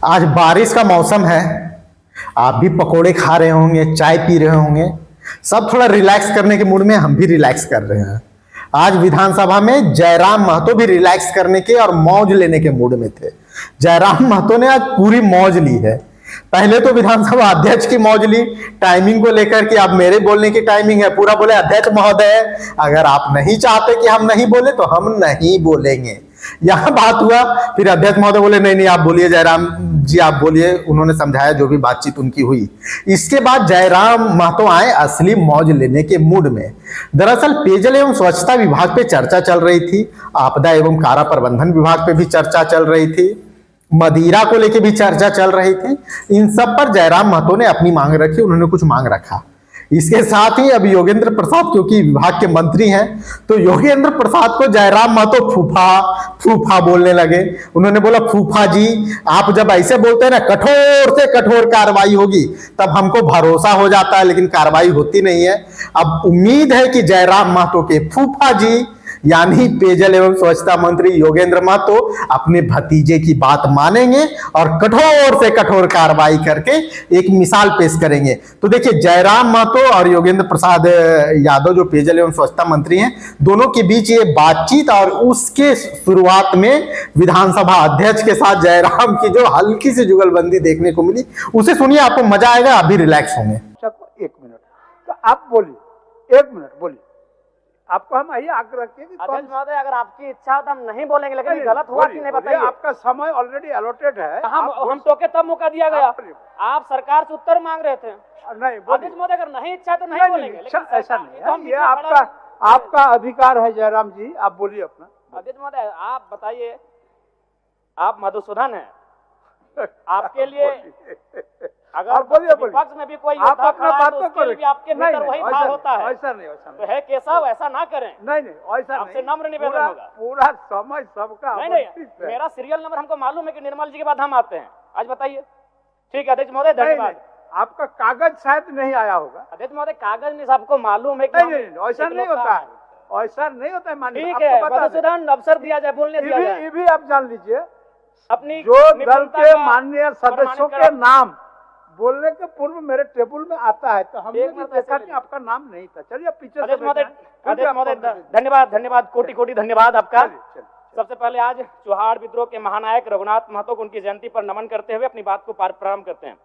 आज बारिश का मौसम है। आप भी पकोड़े खा रहे होंगे, चाय पी रहे होंगे, सब थोड़ा रिलैक्स करने के मूड में। हम भी रिलैक्स कर रहे हैं। आज विधानसभा में जयराम महतो भी रिलैक्स करने के और मौज लेने के मूड में थे। जयराम महतो ने आज पूरी मौज ली है। पहले तो विधानसभा अध्यक्ष की मौज ली, टाइमिंग को लेकर कि अब मेरे बोलने की टाइमिंग है। पूरा बोले, अध्यक्ष महोदय अगर आप नहीं चाहते कि हम नहीं बोले तो हम नहीं बोलेंगे। यहां बात हुआ, फिर अध्यक्ष महोदय बोले नहीं नहीं आप बोलिए जयराम जी, आप बोलिए। उन्होंने समझाया जो भी बातचीत उनकी हुई। इसके बाद जयराम महतो आए असली मौज लेने के मूड में। दरअसल पेयजल एवं स्वच्छता विभाग पे चर्चा चल रही थी, आपदा एवं कारा प्रबंधन विभाग पे भी चर्चा चल रही थी, मदिरा को लेके भी चर्चा चल रही थी। इन सब पर जयराम महतो ने अपनी मांग रखी, उन्होंने कुछ मांग रखा। इसके साथ ही अब योगेंद्र प्रसाद क्योंकि विभाग के मंत्री हैं, तो योगेंद्र प्रसाद को जयराम महतो फूफा फूफा बोलने लगे। उन्होंने बोला, फूफा जी आप जब ऐसे बोलते हैं ना, कठोर से कठोर कार्रवाई होगी, तब हमको भरोसा हो जाता है, लेकिन कार्रवाई होती नहीं है। अब उम्मीद है कि जयराम महतो के फूफा जी यानी पेयजल एवं स्वच्छता मंत्री योगेंद्र महतो अपने भतीजे की बात मानेंगे और कठोर से कठोर कार्रवाई करके एक मिसाल पेश करेंगे। तो देखिए, जयराम महतो और योगेंद्र प्रसाद यादव जो पेयजल एवं स्वच्छता मंत्री हैं, दोनों के बीच ये बातचीत और उसके शुरुआत में विधानसभा अध्यक्ष के साथ जयराम की जो हल्की सी जुगलबंदी देखने को मिली, उसे सुनिए, आपको मजा आएगा, अभी रिलैक्स होंगे। एक मिनट तो आप बोलिए, एक मिनट बोलिए। आपको हम यही आग्रह किए कि अध्यक्ष महोदय अगर आपकी इच्छा हो तो हम नहीं बोलेंगे, लेकिन गलत हुआ कि नहीं बताइए। आपका समय ऑलरेडी अलॉटेड है। हम टोके तब मौका दिया गया। आप सरकार से उत्तर मांग रहे थे। नहीं अध्यक्ष महोदय अगर नहीं इच्छा तो नहीं बोलेंगे, लेकिन ऐसा नहीं है, ये आपका अधिकार है। जयराम जी आप बोलिए अपना। अध्यक्ष महोदय आप बताइए, आप मधुसूदन है, आपके लिए अगर विपक्ष में भी कोई आप अपना बात तो करें, आपके भीतर वही भाव होता है। ऐसा नहीं, तो है केशव, ऐसा ना करें। नहीं ऐसा नहीं, आपसे नम्र निवेदन होगा। पूरा समय सबका नहीं, मेरा सीरियल नंबर हमको मालूम है कि निर्मल जी के बाद हम आते हैं। आज बताइए। ठीक है अध्यक्ष महोदय, धन्यवाद। आपका कागज शायद नहीं आया होगा। अध्यक्ष महोदय कागज नहीं, सबको मालूम है कि नहीं ऐसा नहीं होता है, ऐसा नहीं होता है। माननीय ठीक है, मधुसूदन अवसर दिया जाए, बोलने दिया जाए। ये भी आप जान लीजिए, अपनी जो दल के माननीय सदस्यों के नाम बोलने के पूर्व मेरे टेबल में आता है, तो हमने देखा कि आपका नाम नहीं था। चलिए पीछे धन्यवाद, कोटि कोटि धन्यवाद आपका। सबसे पहले आज चौहाड़ विद्रोह के महानायक रघुनाथ महतो को उनकी जयंती पर नमन करते हुए अपनी बात को प्रारंभ करते हैं।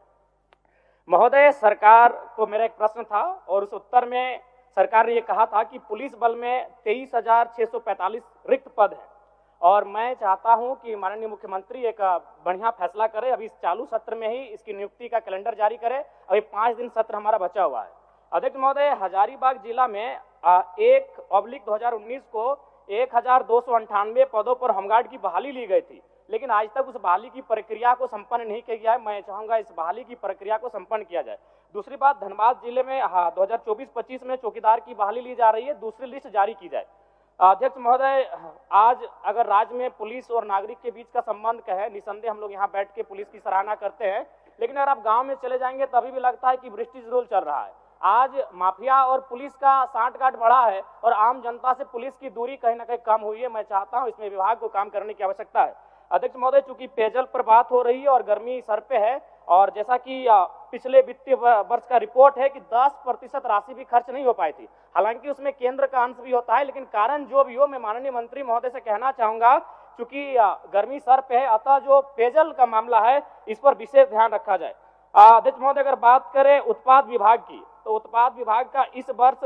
महोदय, सरकार को मेरा एक प्रश्न था और उस उत्तर में सरकार ने यह कहा था कि पुलिस बल में 23,645 रिक्त पद है और मैं चाहता हूं कि माननीय मुख्यमंत्री एक बढ़िया फैसला करे। अभी इस चालू सत्र में ही इसकी नियुक्ति का कैलेंडर जारी करे। अभी 5 दिन सत्र हमारा बचा हुआ है। अध्यक्ष महोदय, हजारीबाग जिला में 1/2019 को 1,298 पदों पर होमगार्ड की बहाली ली गई थी, लेकिन आज तक उस बहाली की प्रक्रिया को संपन्न नहीं किया गया है। मैं चाहूंगा इस बहाली की प्रक्रिया को संपन्न किया जाए। दूसरी बात, धनबाद जिले में 2024-25 में चौकीदार की बहाली ली जा रही है, दूसरी लिस्ट जारी की जाए। अध्यक्ष महोदय, आज अगर राज्य में पुलिस और नागरिक के बीच का संबंध कहे, निसंदेह हम लोग यहाँ बैठ के पुलिस की सराहना करते हैं, लेकिन अगर आप गांव में चले जाएंगे तभी भी लगता है कि ब्रिटिश रूल चल रहा है। आज माफिया और पुलिस का सांठगांठ बढ़ा है और आम जनता से पुलिस की दूरी कहीं ना कहीं कम हुई है। मैं चाहता हूं इसमें विभाग को काम करने की आवश्यकता है। अध्यक्ष महोदय, चूंकि पेयजल पर बात हो रही है और गर्मी सर पे है, और जैसा कि पिछले वित्तीय वर्ष का रिपोर्ट है कि 10% राशि भी खर्च नहीं हो पाई थी, हालांकि उसमें केंद्र का अंश भी होता है, लेकिन कारण जो भी हो, मैं माननीय मंत्री महोदय से कहना चाहूंगा, चूंकि गर्मी सर पे है, अतः जो पेयजल का मामला है इस पर विशेष ध्यान रखा जाए। अध्यक्ष महोदय, अगर बात करें उत्पाद विभाग की, तो उत्पाद विभाग का इस वर्ष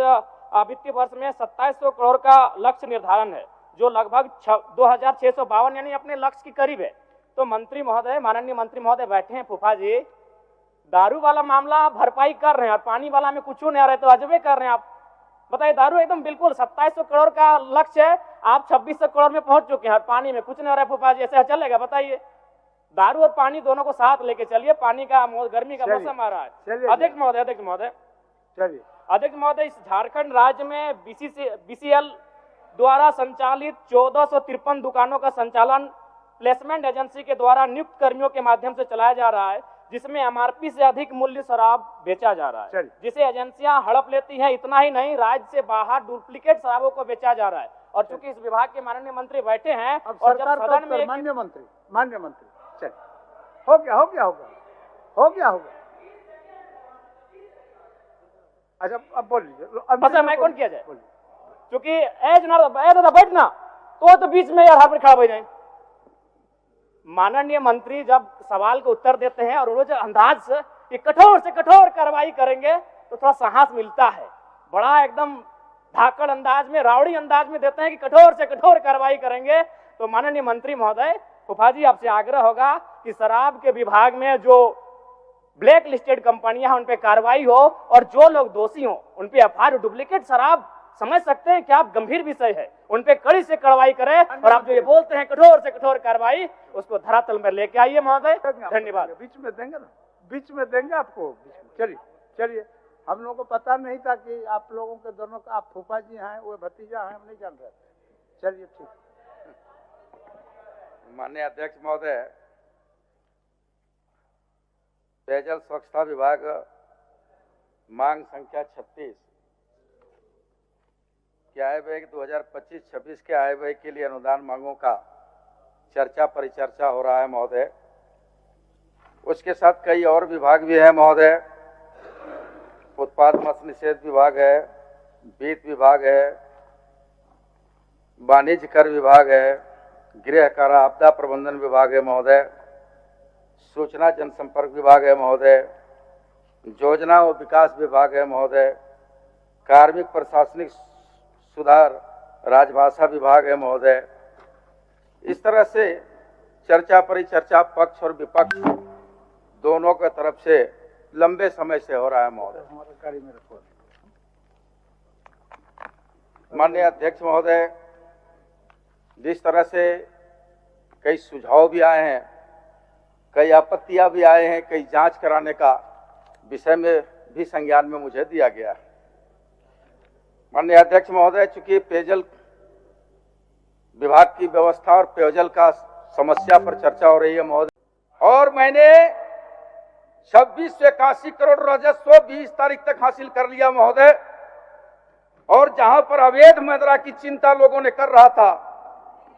वित्तीय वर्ष में 2700 करोड़ का लक्ष्य निर्धारण है, जो लगभग 2652 यानी अपने लक्ष्य के करीब है। तो मंत्री महोदय, माननीय मंत्री महोदय बैठे हैं, फूफा जी दारू वाला मामला भरपाई कर रहे हैं और पानी वाला में कुछ नहीं आ रहे, तो अजबे कर रहे हैं आप। बताइए, दारू एकदम बिल्कुल 2700 करोड़ का लक्ष्य है, आप 2600 करोड़ में पहुंच चुके हैं और पानी में कुछ नहीं आ रहा है। फूफा जी ऐसे चलेगा? बताइए, दारू और पानी दोनों को साथ लेके चलिए, पानी का गर्मी का मौसम आ रहा है। अध्यक्ष महोदय, इस झारखंड राज्य में BCL द्वारा संचालित 1453 दुकानों का संचालन प्लेसमेंट एजेंसी के द्वारा नियुक्त कर्मियों के माध्यम से चलाया जा रहा है, जिसमें MRP से अधिक मूल्य शराब बेचा जा रहा है, जिसे एजेंसियां हड़प लेती हैं। इतना ही नहीं, राज्य से बाहर डुप्लीकेट शराबों को बेचा जा रहा है। और चूंकि इस विभाग के माननीय मंत्री बैठे हैं और जब सदन में माननीय मंत्री हो गया हो गया हो गया हो गया हो गया। अच्छा अब बोल लीजिए। अच्छा मैं कौन किया जाए क्योंकि ए जनाब ए दादा बैठना तो बीच में यार हाथ खड़ा हो जाए। माननीय मंत्री जब सवाल को उत्तर देते हैं और वो जो अंदाज से कठोर कार्रवाई करेंगे तो थोड़ा साहस मिलता है। बड़ा एकदम धाकड़ अंदाज में रावड़ी अंदाज में देते हैं कि कठोर से कठोर कार्रवाई करेंगे। तो माननीय मंत्री महोदय फूफा जी आपसे आग्रह होगा कि शराब के विभाग में जो ब्लैक लिस्टेड कंपनियां हैं उन पे कार्रवाई हो और जो लोग दोषी हो उन पे एफआईआर। डुप्लीकेट शराब समझ सकते हैं कि आप गंभीर विषय है, उन पे कड़ी से कार्रवाई करें और आप जो ये बोलते हैं कठोर से कठोर कार्रवाई उसको धरातल में लेके आइए महोदय। धन्यवाद। बीच में देंगे ना, बीच में देंगे आपको। चलिए चलिए, हम लोगों को पता नहीं था कि आप लोगों के दोनों का आप फूफा जी हैं वो भतीजा हैं, हम नहीं जान रहे थे। चलिए ठीक। माननीय अध्यक्ष महोदय, पेयजल स्वच्छता विभाग मांग संख्या 36 के आय व्यय 2025-26 के आय व्यय के लिए अनुदान मांगों का चर्चा परिचर्चा हो रहा है महोदय। उसके साथ कई और विभाग भी हैं महोदय। उत्पाद मत्स्य निषेध विभाग है, वित्त विभाग है, वाणिज्य कर विभाग है, गृह कारा आपदा प्रबंधन विभाग है महोदय, सूचना जनसंपर्क विभाग है महोदय, योजना और विकास विभाग है महोदय, कार्मिक प्रशासनिक सुधार राजभाषा विभाग है महोदय। इस तरह से चर्चा परिचर्चा पक्ष और विपक्ष दोनों के तरफ से लंबे समय से हो रहा है महोदय। माननीय अध्यक्ष महोदय, जिस तरह से कई सुझाव भी आए हैं, कई आपत्तियां भी आए हैं, कई जांच कराने का विषय में भी संज्ञान में मुझे दिया गया है। माननीय अध्यक्ष महोदय, चूंकि पेयजल विभाग की व्यवस्था और पेयजल का समस्या पर चर्चा हो रही है महोदय, और मैंने 2681 करोड़ राजस्व 20 तारीख तक हासिल कर लिया महोदय। और जहां पर अवैध मदिरा की चिंता लोगों ने कर रहा था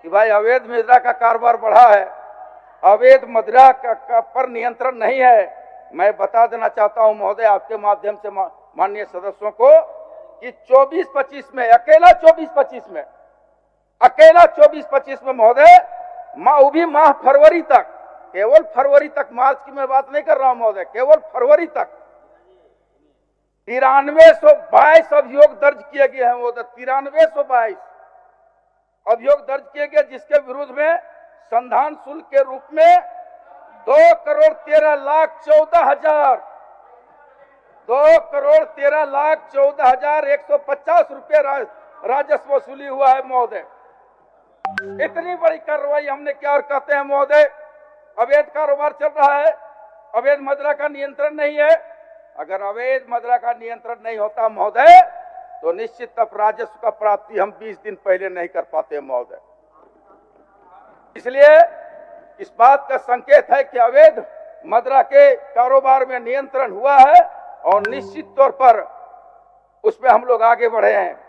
कि भाई अवैध मदिरा का कारोबार बढ़ा है, अवैध मदिरा पर नियंत्रण नहीं है, मैं बता देना चाहता हूं महोदय आपके माध्यम से माननीय सदस्यों को कि 24-25 में अकेला 24-25 में महोदय वो भी माह फरवरी तक, केवल फरवरी तक, मार्च की मैं बात नहीं कर रहा हूं महोदय, केवल फरवरी तक 9322 अभियोग दर्ज किए गए हैं महोदय। 9322 अभियोग दर्ज किए गए, जिसके विरुद्ध में संधान शुल्क के रूप में 2,13,14,150 रुपये राजस्व वसूली हुआ है महोदय। इतनी बड़ी कार्रवाई हमने क्या और कहते हैं महोदय, अवैध कारोबार चल रहा है, अवैध मदिरा का नियंत्रण नहीं है। अगर अवैध मदिरा का नियंत्रण नहीं होता महोदय तो निश्चित तब राजस्व का प्राप्ति हम 20 दिन पहले नहीं कर पाते महोदय। इसलिए इस बात का संकेत है कि अवैध मदिरा के कारोबार में नियंत्रण हुआ है और निश्चित तौर पर उसमें हम लोग आगे बढ़े हैं।